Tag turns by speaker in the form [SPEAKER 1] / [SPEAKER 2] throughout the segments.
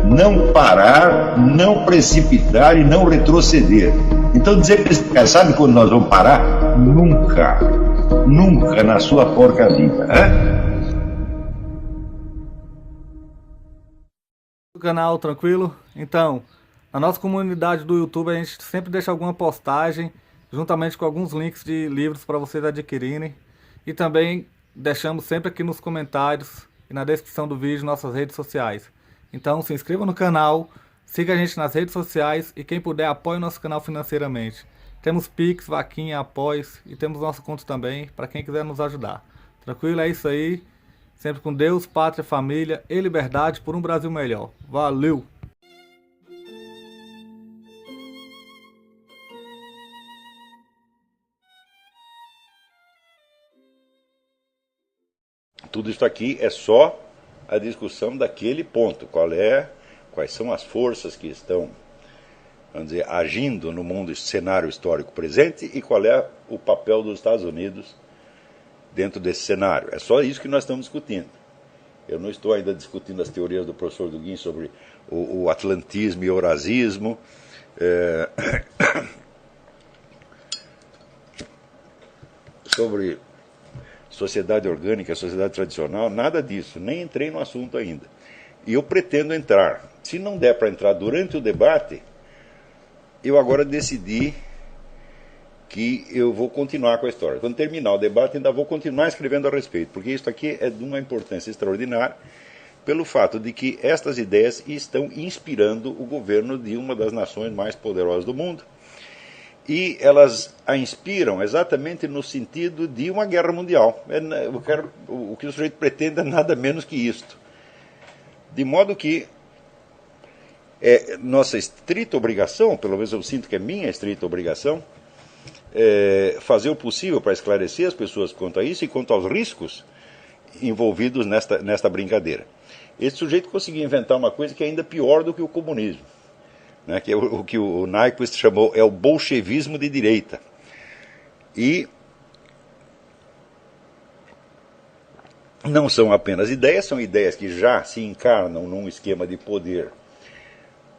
[SPEAKER 1] não parar, não precipitar e não retroceder. Então dizer para esse cara, sabe quando nós vamos parar? Nunca. Nunca na sua porca vida.
[SPEAKER 2] O canal tranquilo? Então, na nossa comunidade do YouTube a gente sempre deixa alguma postagem juntamente com alguns links de livros para vocês adquirirem. E também deixamos sempre aqui nos comentários e na descrição do vídeo nossas redes sociais. Então se inscreva no canal, siga a gente nas redes sociais e quem puder apoie o nosso canal financeiramente. Temos Pix, Vaquinha, Apoies e temos nosso conto também para quem quiser nos ajudar. Tranquilo? É isso aí. Sempre com Deus, pátria, família e liberdade por um Brasil melhor. Valeu!
[SPEAKER 3] Tudo isso aqui é só a discussão daquele ponto. Quais são as forças que estão, vamos dizer, agindo no mundo, cenário histórico presente e qual é o papel dos Estados Unidos dentro desse cenário. É só isso que nós estamos discutindo. Eu não estou ainda discutindo as teorias do professor Dugin sobre o atlantismo e o eurasismo. Sobre sociedade orgânica, sociedade tradicional, nada disso. Nem entrei no assunto ainda. E eu pretendo entrar. Se não der para entrar durante o debate, eu agora decidi que eu vou continuar com a história. Quando terminar o debate, ainda vou continuar escrevendo a respeito, porque isso aqui é de uma importância extraordinária, pelo fato de que estas ideias estão inspirando o governo de uma das nações mais poderosas do mundo. E elas a inspiram exatamente no sentido de uma guerra mundial. O que o sujeito pretende é nada menos que isto. De modo que é nossa estrita obrigação, pelo menos eu sinto que é minha estrita obrigação, fazer o possível para esclarecer as pessoas quanto a isso e quanto aos riscos envolvidos nesta brincadeira. Esse sujeito conseguiu inventar uma coisa que é ainda pior do que o comunismo, né, que é o que o Nyquist chamou o bolchevismo de direita. E não são apenas ideias, são ideias que já se encarnam num esquema de poder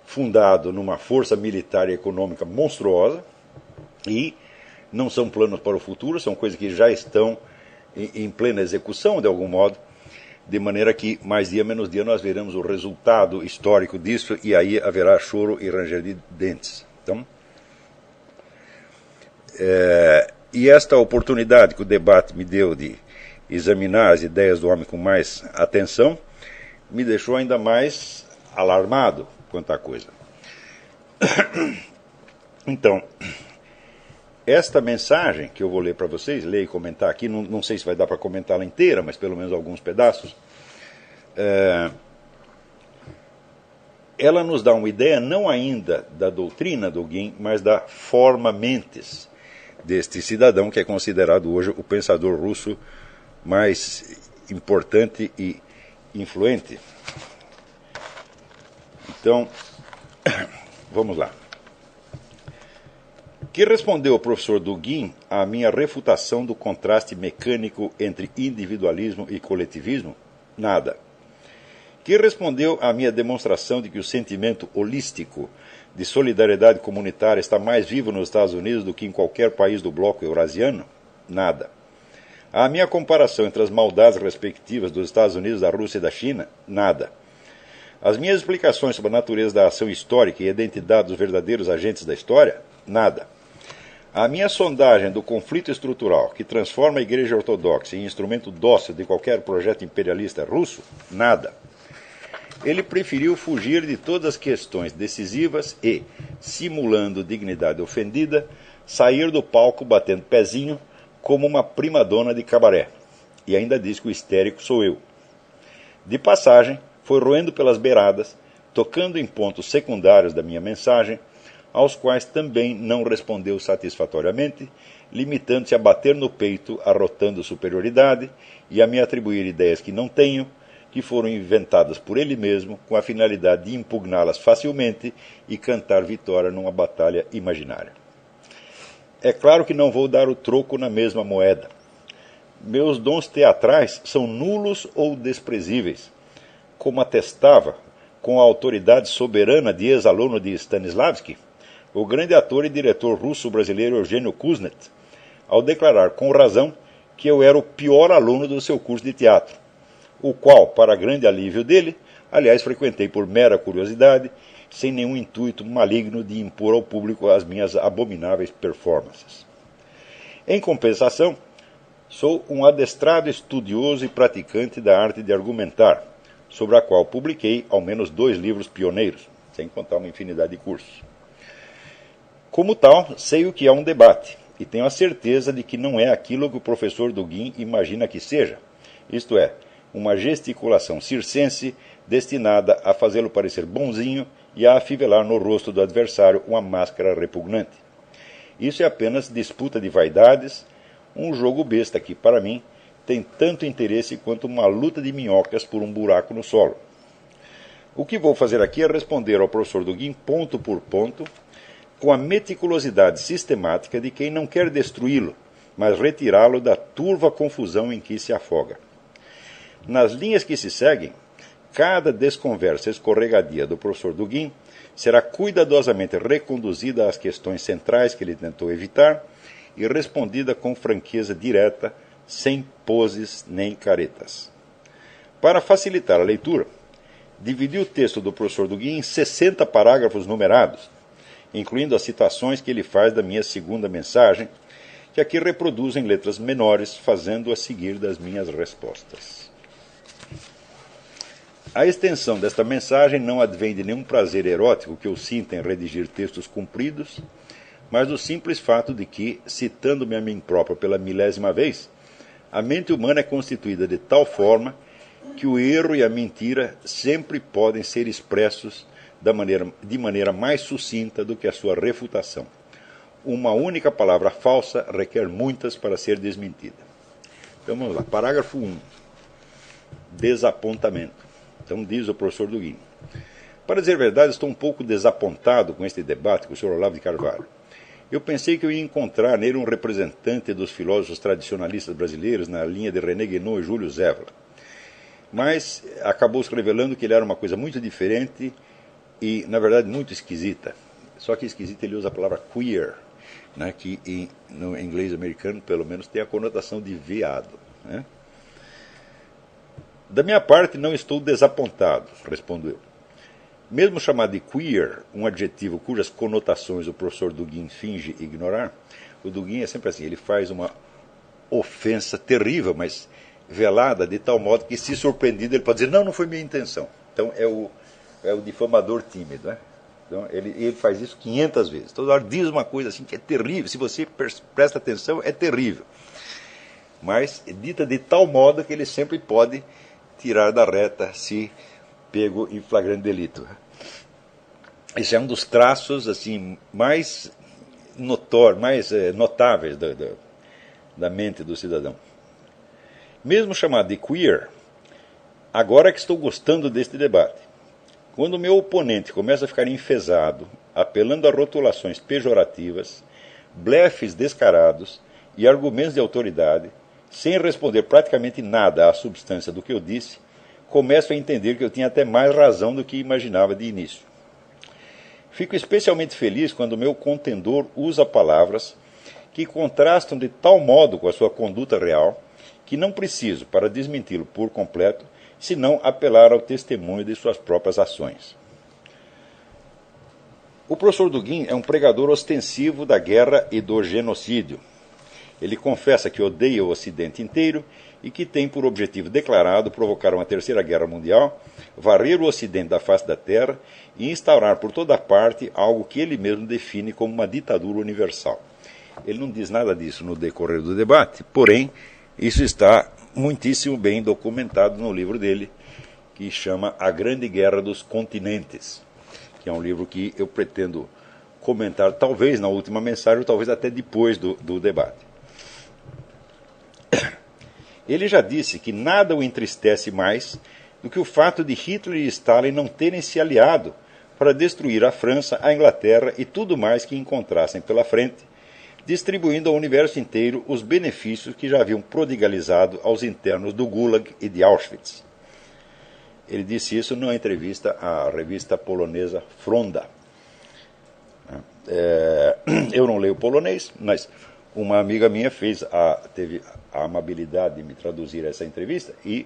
[SPEAKER 3] fundado numa força militar e econômica monstruosa, e não são planos para o futuro, são coisas que já estão em plena execução de algum modo, de maneira que mais dia menos dia nós veremos o resultado histórico disso e aí haverá choro e ranger de dentes. Então, e esta oportunidade que o debate me deu de examinar as ideias do homem com mais atenção me deixou ainda mais alarmado quanto à coisa. Então, esta mensagem que eu vou ler para vocês, ler e comentar aqui, não sei se vai dar para comentá-la inteira, mas pelo menos alguns pedaços, ela nos dá uma ideia não ainda da doutrina do Dugin, mas da forma mentis deste cidadão que é considerado hoje o pensador russo mais importante e influente. Então, vamos lá. Que respondeu o professor Dugin à minha refutação do contraste mecânico entre individualismo e coletivismo? Nada. Que respondeu à minha demonstração de que o sentimento holístico de solidariedade comunitária está mais vivo nos Estados Unidos do que em qualquer país do bloco eurasiano? Nada. À minha comparação entre as maldades respectivas dos Estados Unidos, da Rússia e da China? Nada. As minhas explicações sobre a natureza da ação histórica e a identidade dos verdadeiros agentes da história? Nada. A minha sondagem do conflito estrutural que transforma a Igreja Ortodoxa em instrumento dócil de qualquer projeto imperialista russo? Nada. Ele preferiu fugir de todas as questões decisivas e, simulando dignidade ofendida, sair do palco batendo pezinho como uma primadona de cabaré. E ainda diz que o histérico sou eu. De passagem, foi roendo pelas beiradas, tocando em pontos secundários da minha mensagem, aos quais também não respondeu satisfatoriamente, limitando-se a bater no peito, arrotando superioridade e a me atribuir ideias que não tenho, que foram inventadas por ele mesmo, com a finalidade de impugná-las facilmente e cantar vitória numa batalha imaginária. É claro que não vou dar o troco na mesma moeda. Meus dons teatrais são nulos ou desprezíveis, como atestava com a autoridade soberana de ex-aluno de Stanislavski, o grande ator e diretor russo-brasileiro Eugênio Kuznet, ao declarar com razão que eu era o pior aluno do seu curso de teatro, o qual, para grande alívio dele, aliás, frequentei por mera curiosidade, sem nenhum intuito maligno de impor ao público as minhas abomináveis performances. Em compensação, sou um adestrado estudioso e praticante da arte de argumentar, sobre a qual publiquei ao menos 2 livros pioneiros, sem contar uma infinidade de cursos. Como tal, sei o que é um debate, e tenho a certeza de que não é aquilo que o professor Dugin imagina que seja, isto é, uma gesticulação circense destinada a fazê-lo parecer bonzinho e a afivelar no rosto do adversário uma máscara repugnante. Isso é apenas disputa de vaidades, um jogo besta que, para mim, tem tanto interesse quanto uma luta de minhocas por um buraco no solo. O que vou fazer aqui é responder ao professor Dugin ponto por ponto, com a meticulosidade sistemática de quem não quer destruí-lo, mas retirá-lo da turva confusão em que se afoga. Nas linhas que se seguem, cada desconversa escorregadia do professor Dugin será cuidadosamente reconduzida às questões centrais que ele tentou evitar e respondida com franqueza direta, sem poses nem caretas. Para facilitar a leitura, dividi o texto do professor Dugin em 60 parágrafos numerados, incluindo as citações que ele faz da minha segunda mensagem, que aqui reproduzo em letras menores, fazendo-a seguir das minhas respostas. A extensão desta mensagem não advém de nenhum prazer erótico que eu sinta em redigir textos compridos, mas do simples fato de que, citando-me a mim próprio pela 1000ª vez, a mente humana é constituída de tal forma que o erro e a mentira sempre podem ser expressos de maneira mais sucinta do que a sua refutação. Uma única palavra falsa requer muitas para ser desmentida. Então vamos lá, parágrafo 1. Desapontamento. Então diz o professor Dugin: para dizer a verdade, estou um pouco desapontado com este debate com o Sr. Olavo de Carvalho. Eu pensei que eu ia encontrar nele um representante dos filósofos tradicionalistas brasileiros na linha de René Guénon e Júlio Zévola. Mas acabou se revelando que ele era uma coisa muito diferente e, na verdade, muito esquisita. Só que esquisita ele usa a palavra queer, né, que no inglês americano, pelo menos, tem a conotação de veado, né? Da minha parte, não estou desapontado, respondo eu. Mesmo chamado de queer, um adjetivo cujas conotações o professor Dugin finge ignorar, o Dugin é sempre assim, ele faz uma ofensa terrível, mas velada, de tal modo que, se surpreendido, ele pode dizer, não foi minha intenção. Então é o difamador tímido, né? Então, ele faz isso 500 vezes. Toda hora diz uma coisa assim que é terrível, se você presta atenção, é terrível. Mas é dita de tal modo que ele sempre pode tirar da reta se pego em flagrante delito. Esse é um dos traços assim mais notáveis da mente do cidadão. Mesmo chamado de queer, agora é que estou gostando deste debate. Quando o meu oponente começa a ficar enfesado, apelando a rotulações pejorativas, blefes descarados e argumentos de autoridade, sem responder praticamente nada à substância do que eu disse, começo a entender que eu tinha até mais razão do que imaginava de início. Fico especialmente feliz quando o meu contendor usa palavras que contrastam de tal modo com a sua conduta real que não preciso, para desmenti-lo por completo, senão apelar ao testemunho de suas próprias ações. O professor Dugin é um pregador ostensivo da guerra e do genocídio. Ele confessa que odeia o Ocidente inteiro e que tem por objetivo declarado provocar uma terceira guerra mundial, varrer o Ocidente da face da Terra e instaurar por toda parte algo que ele mesmo define como uma ditadura universal. Ele não diz nada disso no decorrer do debate, porém, isso está muitíssimo bem documentado no livro dele, que chama A Grande Guerra dos Continentes, que é um livro que eu pretendo comentar, talvez na última mensagem, ou talvez até depois do debate. Ele já disse que nada o entristece mais do que o fato de Hitler e Stalin não terem se aliado para destruir a França, a Inglaterra e tudo mais que encontrassem pela frente, distribuindo ao universo inteiro os benefícios que já haviam prodigalizado aos internos do Gulag e de Auschwitz. Ele disse isso numa entrevista à revista polonesa Fronda. Eu não leio polonês, mas uma amiga minha teve a amabilidade de me traduzir essa entrevista e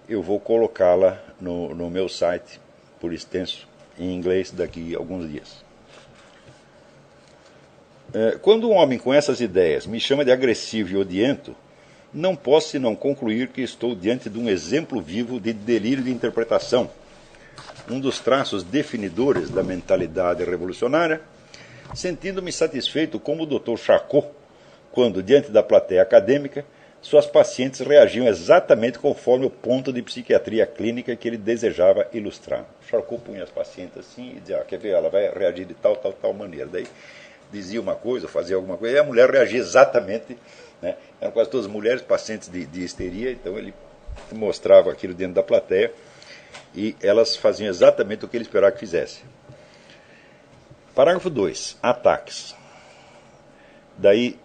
[SPEAKER 3] eu vou colocá-la no meu site por extenso em inglês daqui a alguns dias. Quando um homem com essas ideias me chama de agressivo e odiento, não posso senão concluir que estou diante de um exemplo vivo de delírio de interpretação, um dos traços definidores da mentalidade revolucionária, sentindo-me satisfeito como o Dr. Charcot, quando, diante da plateia acadêmica, suas pacientes reagiam exatamente conforme o ponto de psiquiatria clínica que ele desejava ilustrar. Charcot punha as pacientes assim e dizia, quer ver, ela vai reagir de tal maneira. Daí dizia uma coisa, fazia alguma coisa, e a mulher reagia exatamente, né? Eram quase todas mulheres, pacientes de histeria, então ele mostrava aquilo dentro da plateia e elas faziam exatamente o que ele esperava que fizesse. Parágrafo 2. Ataques. Daí,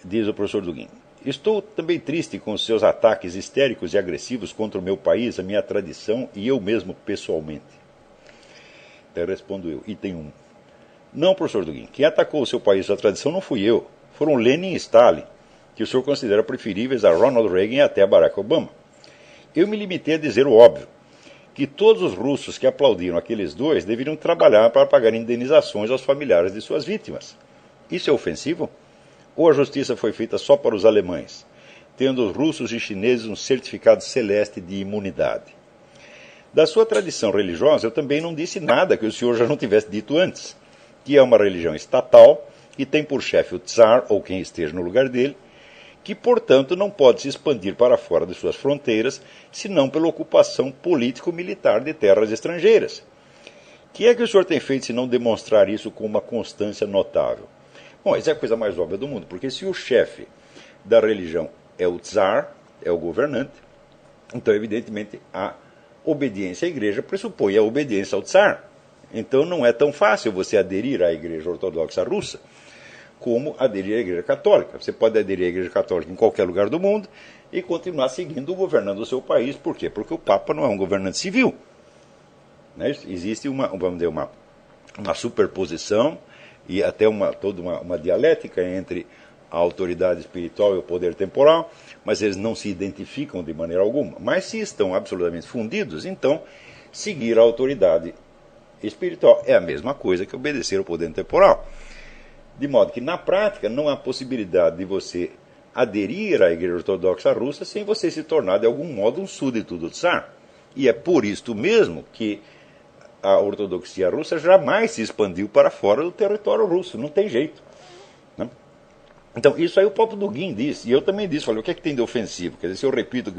[SPEAKER 3] diz o professor Dugin, estou também triste com os seus ataques histéricos e agressivos contra o meu país, a minha tradição e eu mesmo pessoalmente. Daí respondo eu, item 1. Não, professor Dugin, quem atacou o seu país e sua tradição não fui eu. Foram Lenin e Stalin, que o senhor considera preferíveis a Ronald Reagan e até a Barack Obama. Eu me limitei a dizer o óbvio, que todos os russos que aplaudiram aqueles dois deveriam trabalhar para pagar indenizações aos familiares de suas vítimas. Isso é ofensivo? Ou a justiça foi feita só para os alemães, tendo os russos e chineses um certificado celeste de imunidade? Da sua tradição religiosa, eu também não disse nada que o senhor já não tivesse dito antes, que é uma religião estatal, que tem por chefe o czar ou quem esteja no lugar dele, que, portanto, não pode se expandir para fora de suas fronteiras, senão pela ocupação político-militar de terras estrangeiras. O que é que o senhor tem feito se não demonstrar isso com uma constância notável? Bom, isso é a coisa mais óbvia do mundo, porque se o chefe da religião é o czar, é o governante, então, evidentemente, a obediência à igreja pressupõe a obediência ao czar. Então, não é tão fácil você aderir à Igreja Ortodoxa Russa como aderir à Igreja Católica. Você pode aderir à Igreja Católica em qualquer lugar do mundo e continuar seguindo governando o seu país. Por quê? Porque o Papa não é um governante civil. Né? Existe vamos dizer, uma superposição e até toda uma dialética entre a autoridade espiritual e o poder temporal, mas eles não se identificam de maneira alguma. Mas se estão absolutamente fundidos, então seguir a autoridade espiritual é a mesma coisa que obedecer ao poder temporal. De modo que, na prática, não há possibilidade de você aderir à Igreja Ortodoxa Russa sem você se tornar, de algum modo, um súdito do czar. E é por isto mesmo que a ortodoxia russa jamais se expandiu para fora do território russo. Não tem jeito. Né? Então, isso aí o próprio Dugin disse. E eu também disse. Falei, o que é que tem de ofensivo? Quer dizer, se eu repito o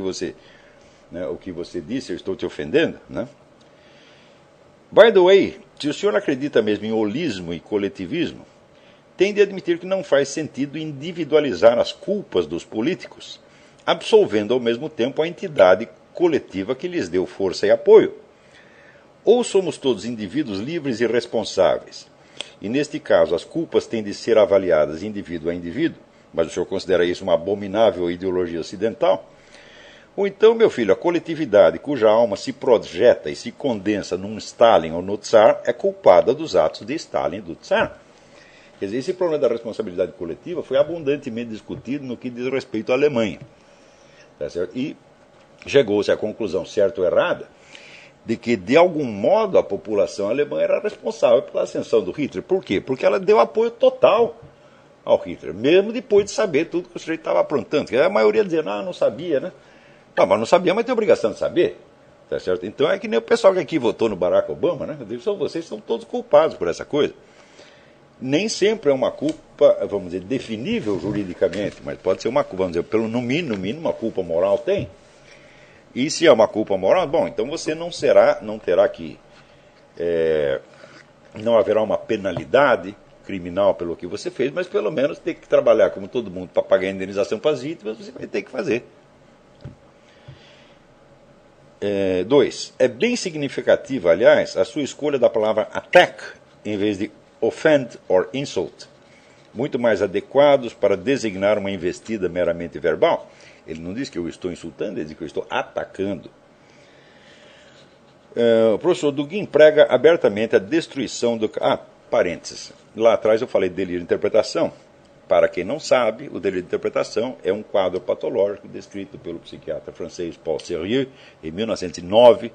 [SPEAKER 3] que você disse, eu estou te ofendendo, né? By the way, se o senhor acredita mesmo em holismo e coletivismo, tem de admitir que não faz sentido individualizar as culpas dos políticos, absolvendo ao mesmo tempo a entidade coletiva que lhes deu força e apoio. Ou somos todos indivíduos livres e responsáveis, e neste caso as culpas têm de ser avaliadas indivíduo a indivíduo, mas o senhor considera isso uma abominável ideologia ocidental? Ou então, meu filho, a coletividade cuja alma se projeta e se condensa num Stalin ou no Tsar é culpada dos atos de Stalin e do Tsar. Quer dizer, esse problema da responsabilidade coletiva foi abundantemente discutido no que diz respeito à Alemanha. Tá certo? E chegou-se à conclusão, certa ou errada, de que, de algum modo, a população alemã era responsável pela ascensão do Hitler. Por quê? Porque ela deu apoio total ao Hitler, mesmo depois de saber tudo que o sujeito estava aprontando. Porque a maioria dizia, não sabia, né? Não, mas não sabia, mas tem obrigação de saber. Tá certo? Então é que nem o pessoal que aqui votou no Barack Obama, né? Vocês são todos culpados por essa coisa. Nem sempre é uma culpa, vamos dizer, definível juridicamente, mas pode ser uma culpa, vamos dizer, no mínimo, uma culpa moral tem. E se é uma culpa moral, bom, então você não terá que, não haverá uma penalidade criminal pelo que você fez, mas pelo menos ter que trabalhar como todo mundo para pagar a indenização para as vítimas, você vai ter que fazer. 2. É bem significativa, aliás, a sua escolha da palavra attack em vez de offend or insult, muito mais adequados para designar uma investida meramente verbal. Ele não diz que eu estou insultando, ele diz que eu estou atacando. O professor Dugin prega abertamente a destruição do... parênteses. Lá atrás eu falei de delírio de interpretação. Para quem não sabe, o delírio de interpretação é um quadro patológico descrito pelo psiquiatra francês Paul Sérieux em 1909,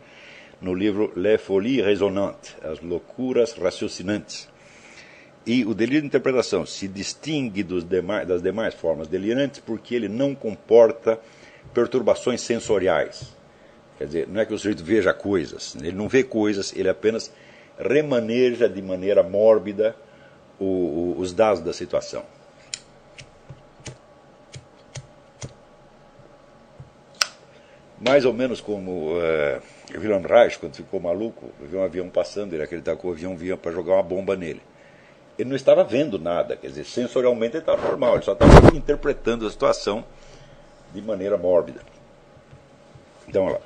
[SPEAKER 3] no livro Les Folies Raisonnantes, As Loucuras Raciocinantes. E o delírio de interpretação se distingue das demais formas delirantes porque ele não comporta perturbações sensoriais. Quer dizer, não é que o sujeito veja coisas, ele não vê coisas, ele apenas remaneja de maneira mórbida os dados da situação. Mais ou menos como Wilhelm Reich, quando ficou maluco, viu um avião passando, ele acreditava que o avião vinha para jogar uma bomba nele. Ele não estava vendo nada, quer dizer, sensorialmente ele estava normal, ele só estava interpretando a situação de maneira mórbida. Então, olha lá.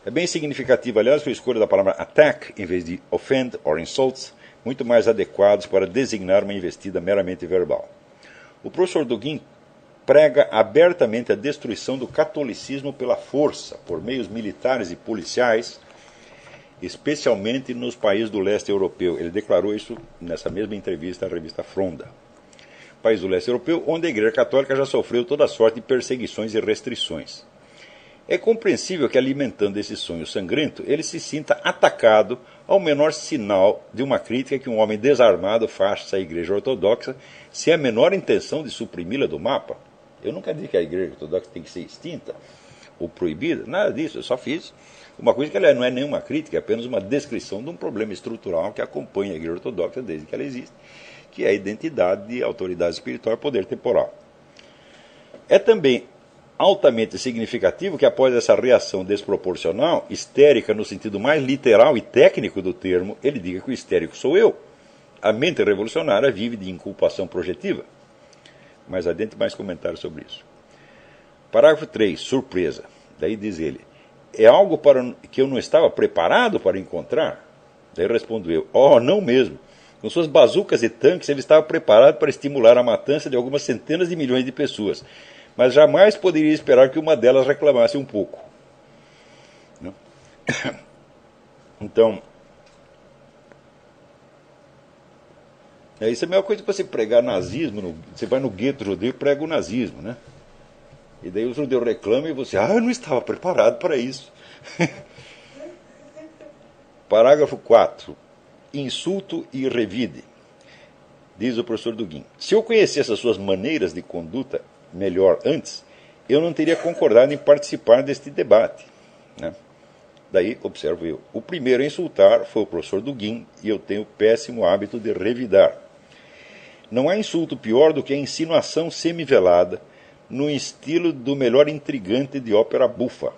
[SPEAKER 3] É bem significativo, aliás, que a escolha da palavra attack, em vez de offend or insult, muito mais adequados para designar uma investida meramente verbal. O professor Dugin prega abertamente a destruição do catolicismo pela força, por meios militares e policiais, especialmente nos países do leste europeu. Ele declarou isso nessa mesma entrevista à revista Fronda. País do leste europeu, onde a Igreja Católica já sofreu toda sorte de perseguições e restrições. É compreensível que, alimentando esse sonho sangrento, ele se sinta atacado ao menor sinal de uma crítica que um homem desarmado faça à Igreja Ortodoxa, sem a menor intenção de suprimi-la do mapa. Eu nunca disse que a Igreja Ortodoxa tem que ser extinta ou proibida, nada disso, eu só fiz uma coisa que não é nenhuma crítica, é apenas uma descrição de um problema estrutural que acompanha a Igreja Ortodoxa desde que ela existe, que é a identidade de autoridade espiritual e poder temporal. É também altamente significativo que, após essa reação desproporcional, histérica no sentido mais literal e técnico do termo, ele diga que o histérico sou eu. A mente revolucionária vive de inculpação projetiva. Mais adiante, mais comentários sobre isso. Parágrafo 3, surpresa. Daí diz ele, é algo que eu não estava preparado para encontrar? Daí respondo eu, não mesmo. Com suas bazucas e tanques, ele estava preparado para estimular a matança de algumas centenas de milhões de pessoas. Mas jamais poderia esperar que uma delas reclamasse um pouco. Então, isso é a mesma coisa que você pregar nazismo. Você vai no gueto judeu e prega o nazismo, né? E daí o judeu reclama e você, eu não estava preparado para isso. Parágrafo 4. Insulto e revide. Diz o professor Dugin, se eu conhecesse as suas maneiras de conduta melhor antes, eu não teria concordado em participar deste debate. Né? Daí, observo eu, o primeiro a insultar foi o professor Dugin e eu tenho o péssimo hábito de revidar. Não há insulto pior do que a insinuação semivelada no estilo do melhor intrigante de ópera bufa.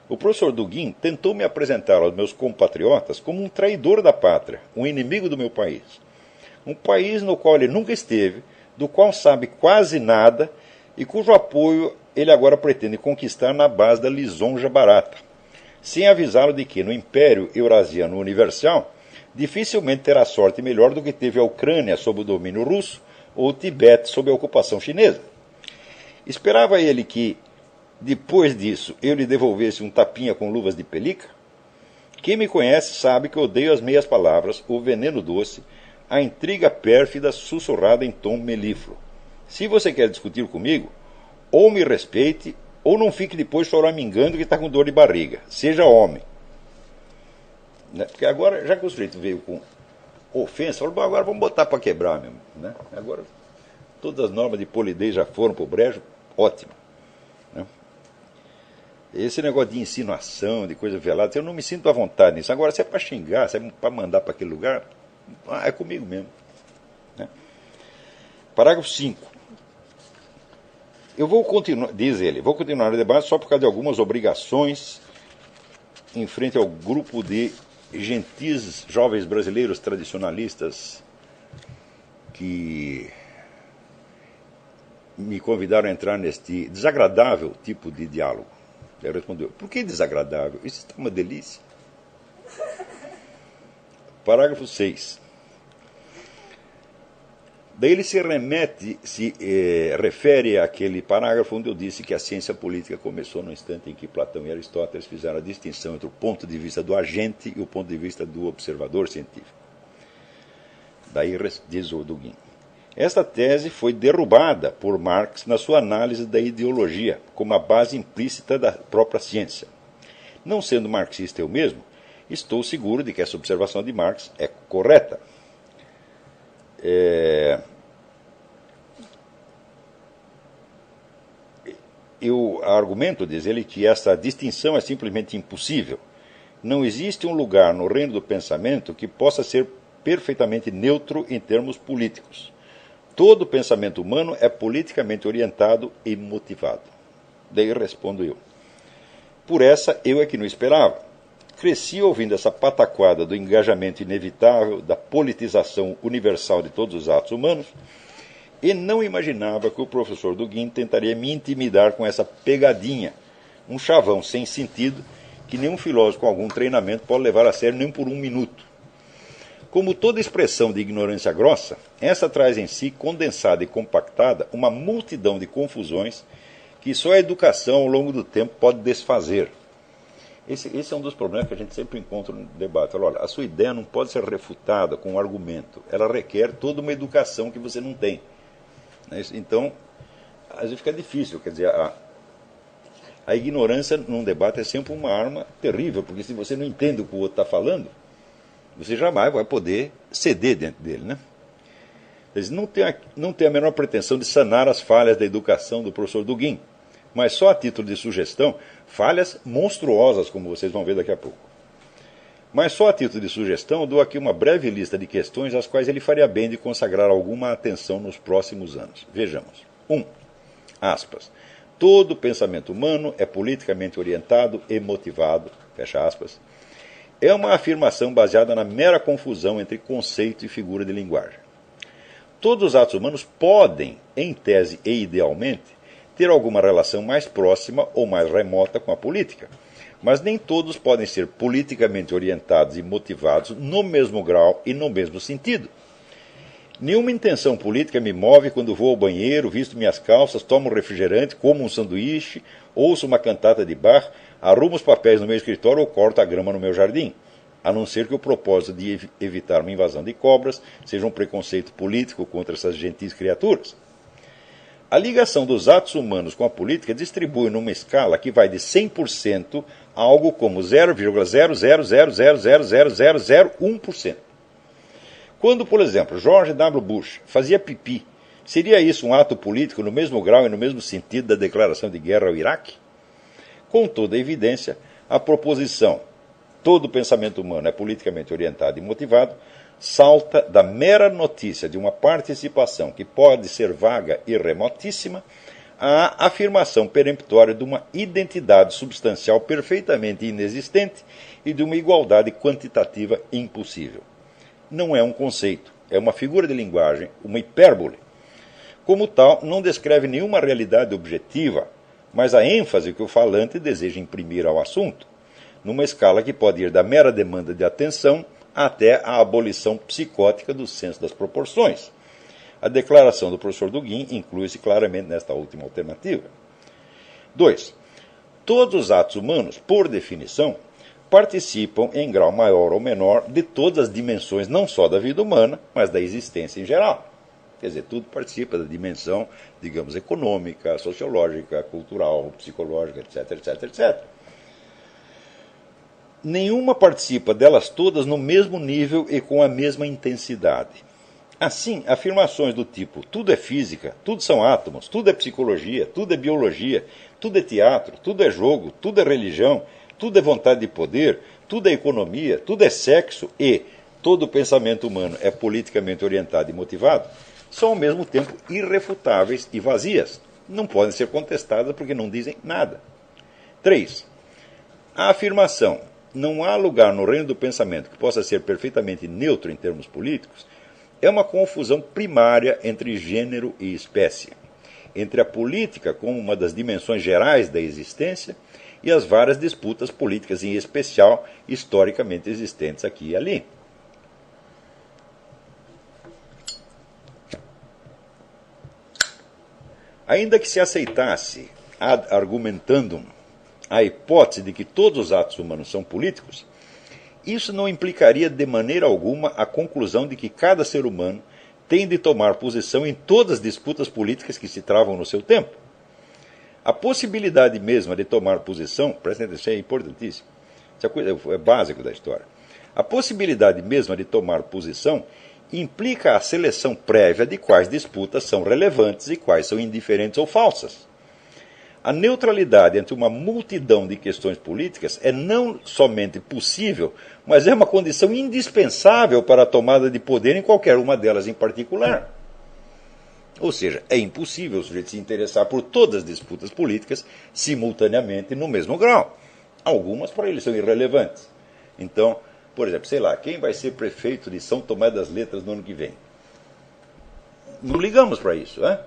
[SPEAKER 3] O professor Dugin tentou me apresentar aos meus compatriotas como um traidor da pátria, um inimigo do meu país. Um país no qual ele nunca esteve, do qual sabe quase nada e cujo apoio ele agora pretende conquistar na base da lisonja barata, sem avisá-lo de que no Império Eurasiano Universal dificilmente terá sorte melhor do que teve a Ucrânia sob o domínio russo ou o Tibete sob a ocupação chinesa. Esperava ele que, depois disso, eu lhe devolvesse um tapinha com luvas de pelica? Quem me conhece sabe que odeio as meias palavras, o veneno doce, a intriga pérfida sussurrada em tom melífluo. Se você quer discutir comigo, ou me respeite, ou não fique depois choramingando que está com dor de barriga. Seja homem. Né? Porque agora, já que o sujeito veio com ofensa, falou, agora vamos botar para quebrar mesmo. Né? Agora, todas as normas de polidez já foram para o brejo, ótimo. Né? Esse negócio de insinuação, de coisa velada, eu não me sinto à vontade nisso. Agora, se é para xingar, se é para mandar para aquele lugar, é comigo mesmo. Né? Parágrafo 5. Eu vou continuar, diz ele, vou continuar o debate só por causa de algumas obrigações em frente ao grupo de gentis jovens brasileiros tradicionalistas que me convidaram a entrar neste desagradável tipo de diálogo. Ele respondeu, por que desagradável? Isso está uma delícia. Parágrafo 6. Daí ele refere àquele parágrafo onde eu disse que a ciência política começou no instante em que Platão e Aristóteles fizeram a distinção entre o ponto de vista do agente e o ponto de vista do observador científico. Daí diz o Dugin. Esta tese foi derrubada por Marx na sua análise da ideologia, como a base implícita da própria ciência. Não sendo marxista eu mesmo, estou seguro de que essa observação de Marx é correta. Eu argumento, diz ele, que essa distinção é simplesmente impossível. Não existe um lugar no reino do pensamento que possa ser perfeitamente neutro em termos políticos. Todo pensamento humano é politicamente orientado e motivado. Daí respondo eu. Por essa eu é que não esperava. Cresci ouvindo essa pataquada do engajamento inevitável, da politização universal de todos os atos humanos, e não imaginava que o professor Dugin tentaria me intimidar com essa pegadinha, um chavão sem sentido que nenhum filósofo com algum treinamento pode levar a sério nem por um minuto. Como toda expressão de ignorância grossa, essa traz em si, condensada e compactada, uma multidão de confusões que só a educação ao longo do tempo pode desfazer. Esse é um dos problemas que a gente sempre encontra no debate. Olha, a sua ideia não pode ser refutada com um argumento. Ela requer toda uma educação que você não tem. Então, às vezes fica difícil. Quer dizer, a ignorância num debate é sempre uma arma terrível, porque se você não entende o que o outro está falando, você jamais vai poder ceder diante dele, né? Eles não têm a menor pretensão de sanar as falhas da educação do professor Dugin, mas só a título de sugestão, falhas monstruosas, como vocês vão ver daqui a pouco. Mas só a título de sugestão, eu dou aqui uma breve lista de questões às quais ele faria bem de consagrar alguma atenção nos próximos anos. Vejamos. 1. Aspas. Todo pensamento humano é politicamente orientado e motivado. Fecha aspas. É uma afirmação baseada na mera confusão entre conceito e figura de linguagem. Todos os atos humanos podem, em tese e idealmente, ter alguma relação mais próxima ou mais remota com a política, mas nem todos podem ser politicamente orientados e motivados no mesmo grau e no mesmo sentido. Nenhuma intenção política me move quando vou ao banheiro, visto minhas calças, tomo um refrigerante, como um sanduíche, ouço uma cantata de Bach, arrumo os papéis no meu escritório ou corto a grama no meu jardim, a não ser que o propósito de evitar uma invasão de cobras seja um preconceito político contra essas gentis criaturas. A ligação dos atos humanos com a política distribui numa escala que vai de 100% a algo como 0,000000001%. Quando, por exemplo, George W. Bush fazia pipi, seria isso um ato político no mesmo grau e no mesmo sentido da declaração de guerra ao Iraque? Com toda a evidência, a proposição todo pensamento humano é politicamente orientado e motivado salta da mera notícia de uma participação que pode ser vaga e remotíssima à afirmação peremptória de uma identidade substancial perfeitamente inexistente e de uma igualdade quantitativa impossível. Não é um conceito, é uma figura de linguagem, uma hipérbole. Como tal, não descreve nenhuma realidade objetiva, mas a ênfase que o falante deseja imprimir ao assunto, numa escala que pode ir da mera demanda de atenção até a abolição psicótica do senso das proporções. A declaração do professor Dugin inclui-se claramente nesta última alternativa. 2. Todos os atos humanos, por definição, participam em grau maior ou menor de todas as dimensões, não só da vida humana, mas da existência em geral. Quer dizer, tudo participa da dimensão, digamos, econômica, sociológica, cultural, psicológica, etc, etc, etc. Nenhuma participa delas todas no mesmo nível e com a mesma intensidade. Assim, afirmações do tipo tudo é física, tudo são átomos, tudo é psicologia, tudo é biologia, tudo é teatro, tudo é jogo, tudo é religião, tudo é vontade de poder, tudo é economia, tudo é sexo e todo pensamento humano é politicamente orientado e motivado, são ao mesmo tempo irrefutáveis e vazias. Não podem ser contestadas porque não dizem nada. 3. A afirmação não há lugar no reino do pensamento que possa ser perfeitamente neutro em termos políticos é uma confusão primária entre gênero e espécie, entre a política como uma das dimensões gerais da existência e as várias disputas políticas, em especial historicamente existentes aqui e ali. Ainda que se aceitasse, ad argumentandum, a hipótese de que todos os atos humanos são políticos, isso não implicaria de maneira alguma a conclusão de que cada ser humano tem de tomar posição em todas as disputas políticas que se travam no seu tempo. A possibilidade mesma de tomar posição, prestem atenção, é importantíssimo, isso é básico da história. A possibilidade mesma de tomar posição implica a seleção prévia de quais disputas são relevantes e quais são indiferentes ou falsas. A neutralidade entre uma multidão de questões políticas é não somente possível, mas é uma condição indispensável para a tomada de poder em qualquer uma delas em particular. Ou seja, é impossível o sujeito se interessar por todas as disputas políticas simultaneamente no mesmo grau. Algumas para ele são irrelevantes. Então, por exemplo, sei lá, quem vai ser prefeito de São Tomé das Letras no ano que vem? Não ligamos para isso, né?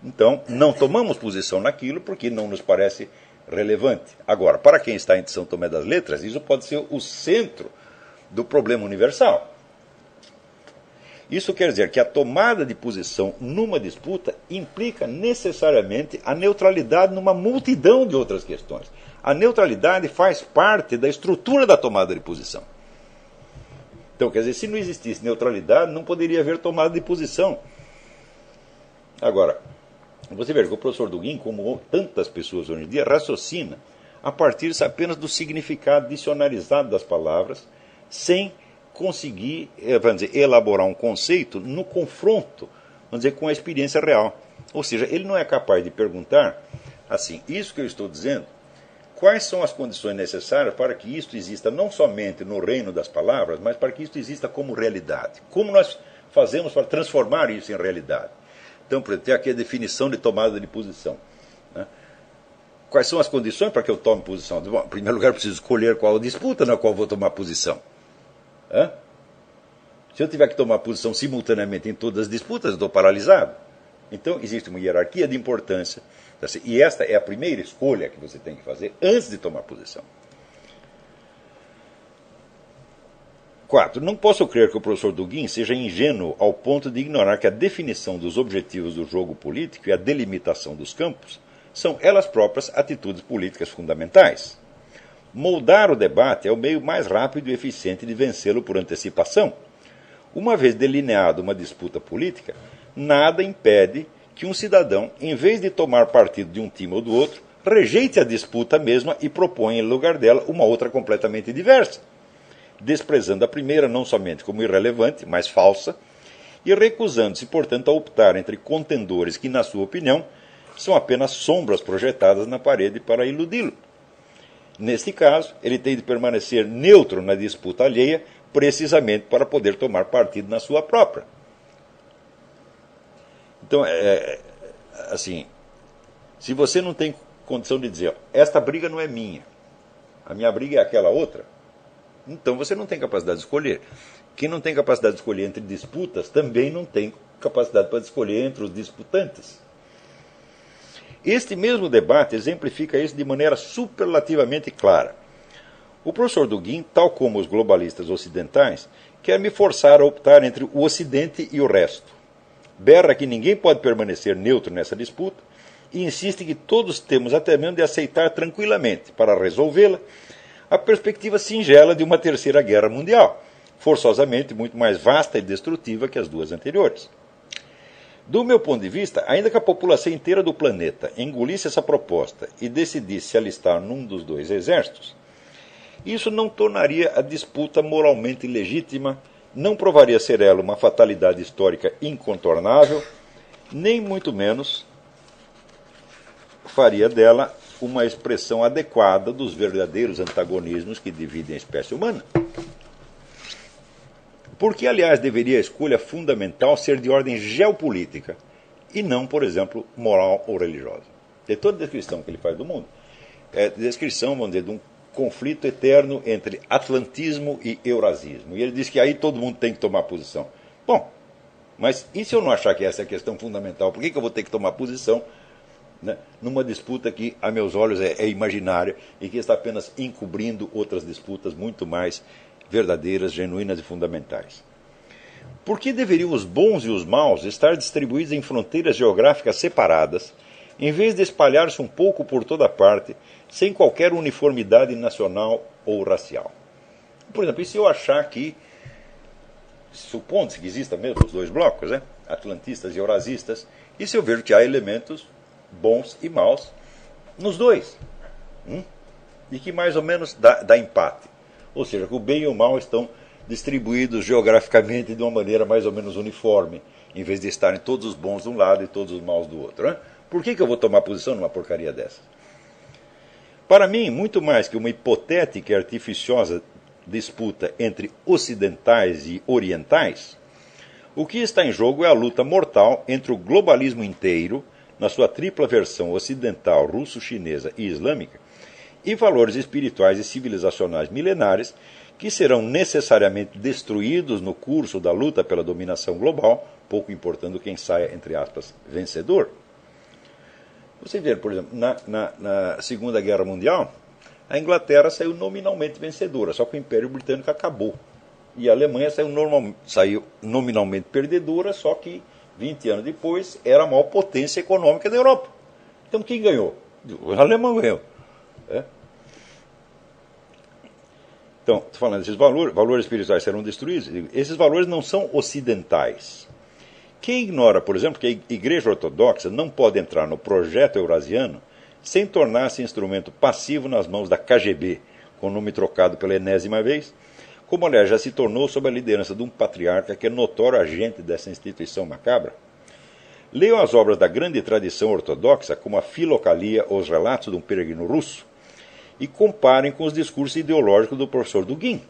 [SPEAKER 3] Então, não tomamos posição naquilo porque não nos parece relevante. Agora, para quem está em São Tomé das Letras, isso pode ser o centro do problema universal. Isso quer dizer que a tomada de posição numa disputa implica necessariamente a neutralidade numa multidão de outras questões. A neutralidade faz parte da estrutura da tomada de posição. Então, quer dizer, se não existisse neutralidade, não poderia haver tomada de posição. Agora, você vê que o professor Dugin, como tantas pessoas hoje em dia, raciocina a partir apenas do significado dicionarizado das palavras, sem conseguir, vamos dizer, elaborar um conceito no confronto, vamos dizer, com a experiência real. Ou seja, ele não é capaz de perguntar, assim, isso que eu estou dizendo, quais são as condições necessárias para que isto exista não somente no reino das palavras, mas para que isto exista como realidade. Como nós fazemos para transformar isso em realidade? Então, por exemplo, tem aqui a definição de tomada de posição. Né? Quais são as condições para que eu tome posição? Bom, em primeiro lugar, eu preciso escolher qual a disputa na qual vou tomar posição. Se eu tiver que tomar posição simultaneamente em todas as disputas, eu estou paralisado. Então, existe uma hierarquia de importância. E esta é a primeira escolha que você tem que fazer antes de tomar posição. 4. Não posso crer que o professor Dugin seja ingênuo ao ponto de ignorar que a definição dos objetivos do jogo político e a delimitação dos campos são elas próprias atitudes políticas fundamentais. Moldar o debate é o meio mais rápido e eficiente de vencê-lo por antecipação. Uma vez delineada uma disputa política, nada impede que um cidadão, em vez de tomar partido de um time ou do outro, rejeite a disputa mesma e proponha em lugar dela uma outra completamente diversa, desprezando a primeira não somente como irrelevante, mas falsa, e recusando-se, portanto, a optar entre contendores que, na sua opinião, são apenas sombras projetadas na parede para iludi-lo. Neste caso, ele tem de permanecer neutro na disputa alheia, precisamente para poder tomar partido na sua própria. Então, assim, se você não tem condição de dizer, esta briga não é minha, a minha briga é aquela outra, então você não tem capacidade de escolher. Quem não tem capacidade de escolher entre disputas, também não tem capacidade para escolher entre os disputantes. Este mesmo debate exemplifica isso de maneira superlativamente clara. O professor Dugin, tal como os globalistas ocidentais, quer me forçar a optar entre o Ocidente e o resto. Berra que ninguém pode permanecer neutro nessa disputa e insiste que todos temos até mesmo de aceitar tranquilamente, para resolvê-la, a perspectiva singela de uma terceira guerra mundial, forçosamente muito mais vasta e destrutiva que as duas anteriores. Do meu ponto de vista, ainda que a população inteira do planeta engolisse essa proposta e decidisse se alistar num dos dois exércitos, isso não tornaria a disputa moralmente legítima, não provaria ser ela uma fatalidade histórica incontornável, nem muito menos faria dela uma expressão adequada dos verdadeiros antagonismos que dividem a espécie humana. Porque, aliás, deveria a escolha fundamental ser de ordem geopolítica e não, por exemplo, moral ou religiosa. E toda a descrição que ele faz do mundo é descrição, vamos dizer, de um conflito eterno entre atlantismo e eurasismo. E ele diz que aí todo mundo tem que tomar posição. Bom, mas e se eu não achar que essa é a questão fundamental? Por que eu vou ter que tomar posição, né, numa disputa que, a meus olhos, é imaginária e que está apenas encobrindo outras disputas muito mais verdadeiras, genuínas e fundamentais? Por que deveriam os bons e os maus estar distribuídos em fronteiras geográficas separadas, em vez de espalhar-se um pouco por toda parte, sem qualquer uniformidade nacional ou racial? Por exemplo, e se eu achar que, supondo-se que existam mesmo os dois blocos, né, atlantistas e eurasistas, e se eu vejo que há elementos bons e maus nos dois, e que mais ou menos dá empate, ou seja, que o bem e o mal estão distribuídos geograficamente de uma maneira mais ou menos uniforme, em vez de estarem todos os bons de um lado e todos os maus do outro. Né? Por que eu vou tomar posição numa porcaria dessa? Para mim, muito mais que uma hipotética e artificiosa disputa entre ocidentais e orientais, o que está em jogo é a luta mortal entre o globalismo inteiro, na sua tripla versão ocidental, russo-chinesa e islâmica, e valores espirituais e civilizacionais milenares que serão necessariamente destruídos no curso da luta pela dominação global, pouco importando quem saia, entre aspas, vencedor. Você vê, por exemplo, na Segunda Guerra Mundial, a Inglaterra saiu nominalmente vencedora, só que o Império Britânico acabou. E a Alemanha saiu nominalmente perdedora, só que 20 anos depois era a maior potência econômica da Europa. Então quem ganhou? O alemão ganhou. Então, estou falando, esses valores espirituais serão destruídos. Esses valores não são ocidentais. Quem ignora, por exemplo, que a Igreja Ortodoxa não pode entrar no projeto eurasiano sem tornar-se instrumento passivo nas mãos da KGB, com o nome trocado pela enésima vez, como, aliás, já se tornou sob a liderança de um patriarca que é notório agente dessa instituição macabra. Leiam as obras da grande tradição ortodoxa, como a Filocalia ou os Relatos de um Peregrino Russo, e comparem com os discursos ideológicos do professor Dugin.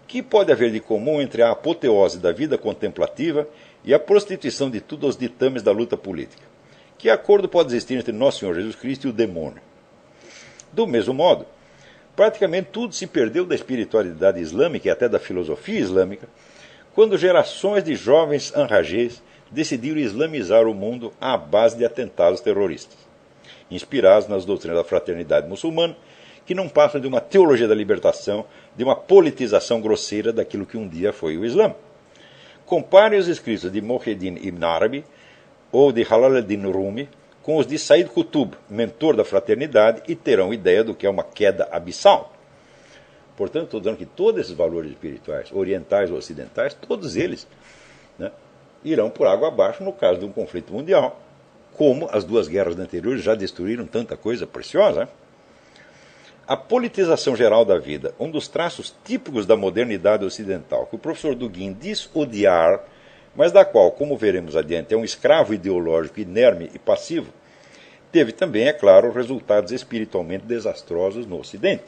[SPEAKER 3] Que pode haver de comum entre a apoteose da vida contemplativa e a prostituição de tudo aos ditames da luta política? Que acordo pode existir entre Nosso Senhor Jesus Cristo e o demônio? Do mesmo modo, praticamente tudo se perdeu da espiritualidade islâmica e até da filosofia islâmica, quando gerações de jovens enragés decidiram islamizar o mundo à base de atentados terroristas, inspirados nas doutrinas da fraternidade muçulmana, que não passam de uma teologia da libertação, de uma politização grosseira daquilo que um dia foi o Islã. Compare os escritos de Muhyiddin Ibn Arabi ou de Jalaluddin Rumi com os de Said Qutb, mentor da fraternidade, e terão ideia do que é uma queda abissal. Portanto, estou dizendo que todos esses valores espirituais, orientais ou ocidentais, todos eles, né, irão por água abaixo no caso de um conflito mundial, como as duas guerras anteriores já destruíram tanta coisa preciosa. Né? A politização geral da vida, um dos traços típicos da modernidade ocidental, que o professor Dugin diz odiar, mas da qual, como veremos adiante, é um escravo ideológico inerme e passivo, teve também, é claro, resultados espiritualmente desastrosos no Ocidente.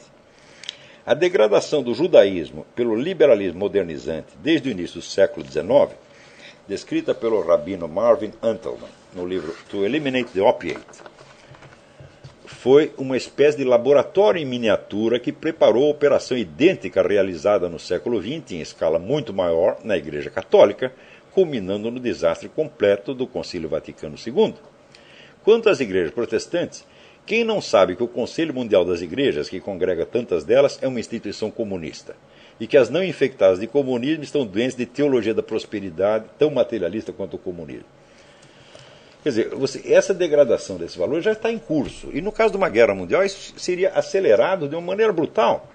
[SPEAKER 3] A degradação do judaísmo pelo liberalismo modernizante desde o início do século XIX, descrita pelo rabino Marvin Antelman no livro To Eliminate the Opiate, foi uma espécie de laboratório em miniatura que preparou a operação idêntica realizada no século XX em escala muito maior na Igreja Católica, culminando no desastre completo do Concílio Vaticano II. Quanto às igrejas protestantes, quem não sabe que o Conselho Mundial das Igrejas, que congrega tantas delas, é uma instituição comunista, e que as não infectadas de comunismo estão doentes de teologia da prosperidade, tão materialista quanto o comunismo? Quer dizer, essa degradação desse valor já está em curso, e no caso de uma guerra mundial, isso seria acelerado de uma maneira brutal.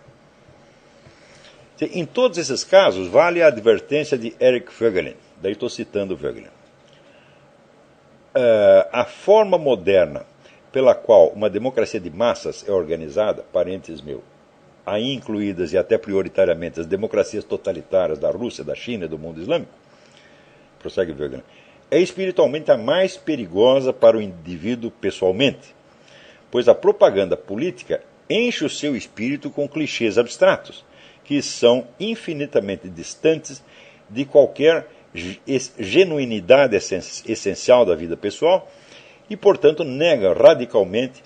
[SPEAKER 3] Em todos esses casos, vale a advertência de Eric Voegelin. Daí estou citando Voegelin. A forma moderna pela qual uma democracia de massas é organizada, parênteses meu, aí incluídas e até prioritariamente as democracias totalitárias da Rússia, da China e do mundo islâmico, prossegue Voegelin, é espiritualmente a mais perigosa para o indivíduo pessoalmente, pois a propaganda política enche o seu espírito com clichês abstratos, que são infinitamente distantes de qualquer genuinidade essencial da vida pessoal e, portanto, nega radicalmente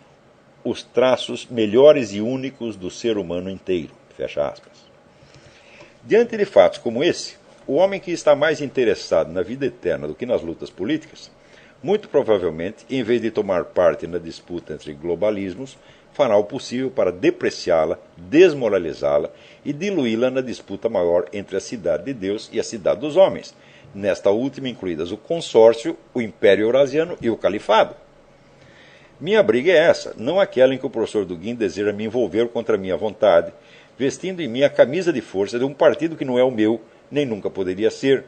[SPEAKER 3] os traços melhores e únicos do ser humano inteiro. Fecha aspas. Diante de fatos como esse, o homem que está mais interessado na vida eterna do que nas lutas políticas, muito provavelmente, em vez de tomar parte na disputa entre globalismos, fará o possível para depreciá-la, desmoralizá-la e diluí-la na disputa maior entre a cidade de Deus e a cidade dos homens, nesta última incluídas o consórcio, o Império Eurasiano e o Califado. Minha briga é essa, não aquela em que o professor Dugin deseja me envolver contra minha vontade, vestindo em mim a camisa de força de um partido que não é o meu, nem nunca poderia ser,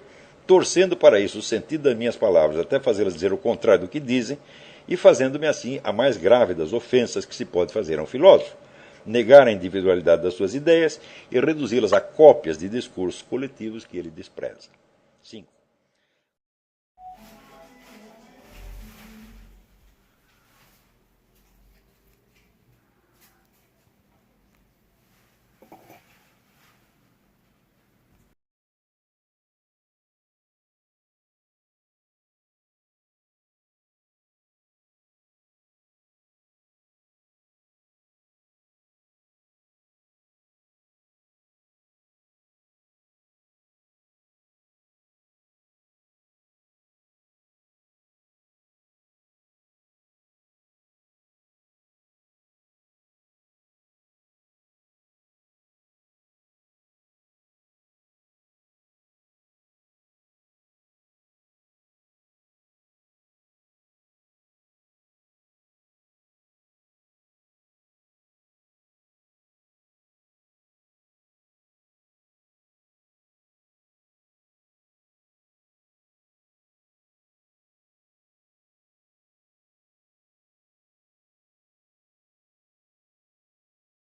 [SPEAKER 3] torcendo para isso o sentido das minhas palavras até fazê-las dizer o contrário do que dizem, e fazendo-me assim a mais grave das ofensas que se pode fazer a um filósofo, negar a individualidade das suas ideias e reduzi-las a cópias de discursos coletivos que ele despreza. 5.